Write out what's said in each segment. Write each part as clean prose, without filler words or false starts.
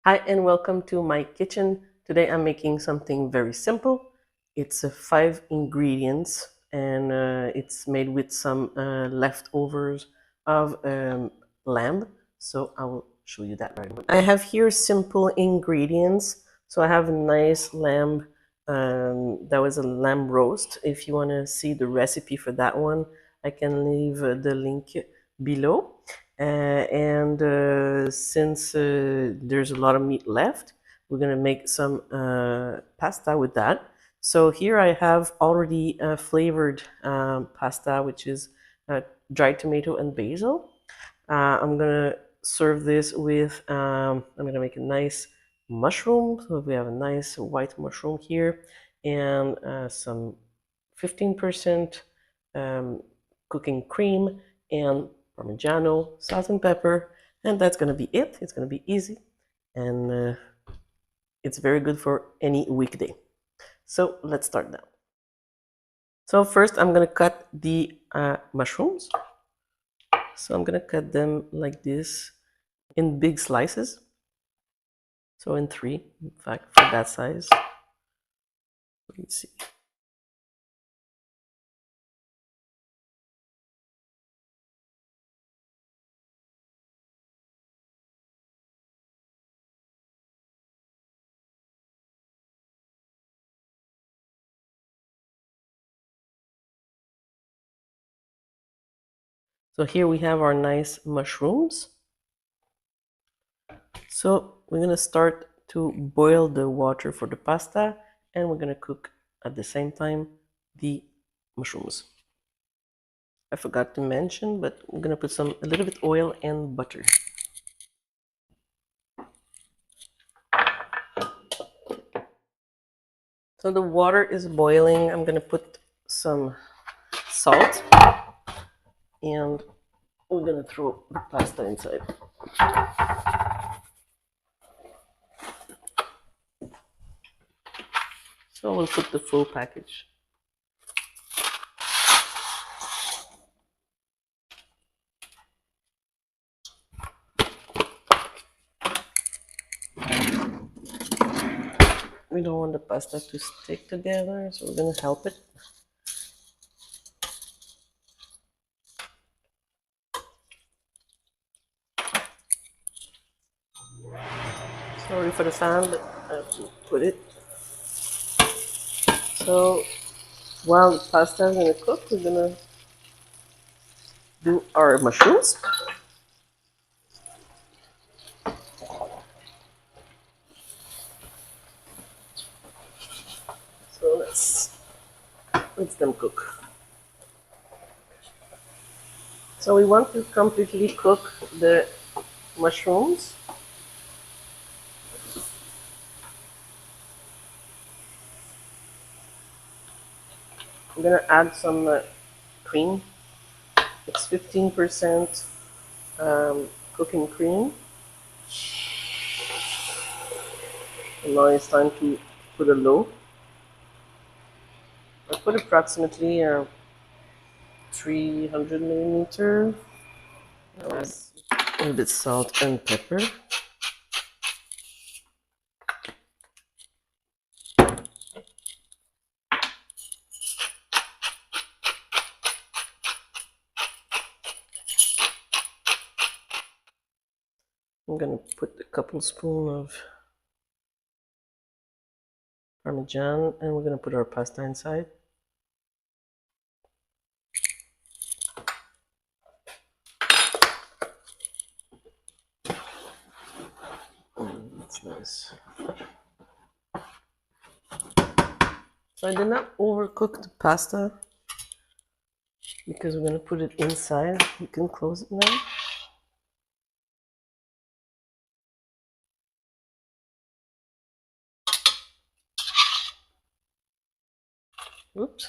Hi and welcome to my kitchen. Today I'm making something very simple. It's 5 ingredients and it's made with some leftovers of lamb. So I will show you that right away. I have here simple ingredients. So I have a nice lamb. That was a lamb roast. If you want to see the recipe for that one, I can leave the link below. Since there's a lot of meat left, we're gonna make some pasta with that. So here I have already flavored pasta, which is dried tomato and basil. I'm gonna serve this with, I'm gonna make a nice mushroom. So we have a nice white mushroom here and some 15% cooking cream and Parmigiano, salt and pepper, and that's gonna be it. It's gonna be easy and it's very good for any weekday. So let's start now. So first I'm gonna cut the mushrooms. So I'm gonna cut them like this in big slices. So in three, in fact, for that size. Let's see. So here we have our nice mushrooms. So we're gonna start to boil the water for the pasta and we're gonna cook at the same time the mushrooms. I forgot to mention, but I'm gonna put a little bit oil and butter. So the water is boiling. I'm gonna put some salt and we're gonna throw the pasta inside. So we'll put the full package. We don't want the pasta to stick together, so we're gonna help it. Sorry for the sound, but I have to put it. So while the pasta is gonna cook, we're gonna do our mushrooms. So let's them cook. So we want to completely cook the mushrooms. I'm gonna add some cream. It's 15% cooking cream. And now it's time to put a low. I put approximately 300 millimeter. Add a little bit salt and pepper. I'm gonna put a couple spoon of Parmesan and we're gonna put our pasta inside. That's nice. So I did not overcook the pasta because we're gonna put it inside. You can close it now. Oops.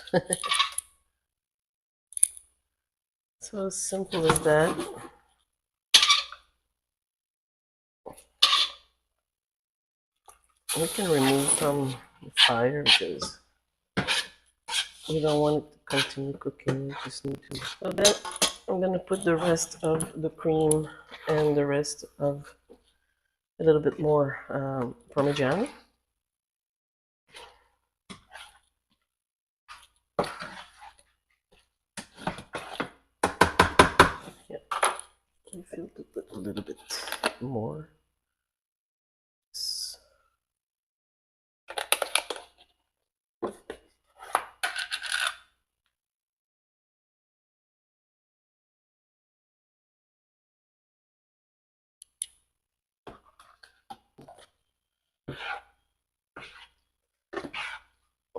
So simple as that. We can remove from the fire because we don't want it to continue cooking. We just need to. So then I'm gonna put the rest of the cream and the rest of a little bit more Parmesan. Yeah, I feel to put a little bit more.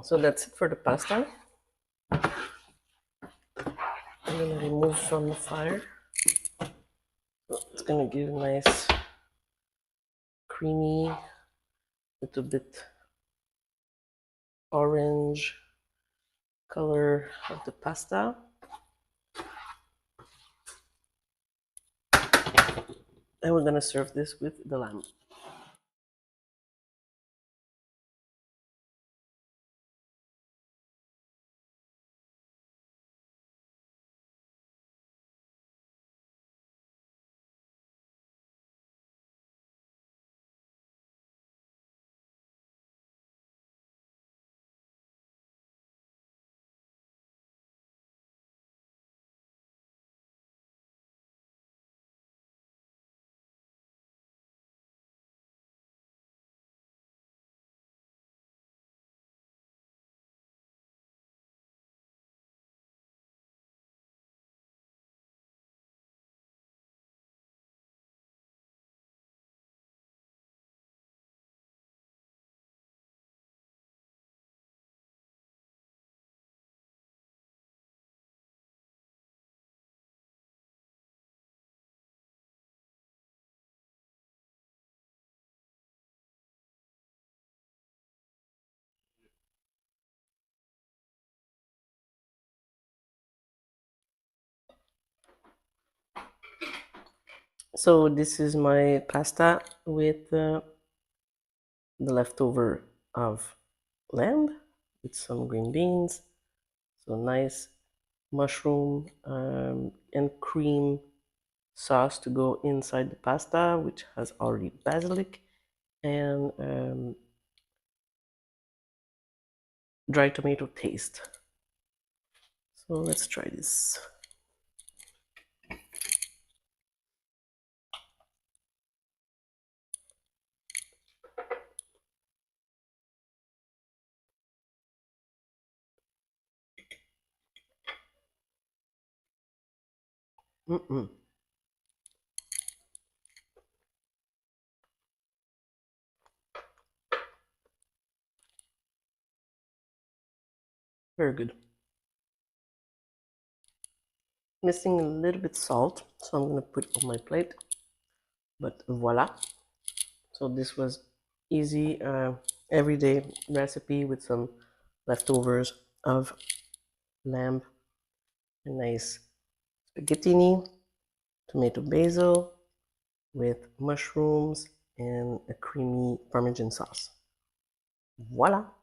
So that's it for the pasta. I'm gonna remove from the fire. It's gonna give a nice creamy, little bit orange color of the pasta. And we're gonna serve this with the lamb. So this is my pasta with the leftover of lamb with some green beans. So nice mushroom and cream sauce to go inside the pasta, which has already basilic and dry tomato taste. So let's try this. Mm-mm. Very good. Missing a little bit salt, so I'm gonna put on my plate. But voila. So this was easy, everyday recipe with some leftovers of lamb, a nice spaghettini, tomato basil with mushrooms and a creamy Parmesan sauce. Voila!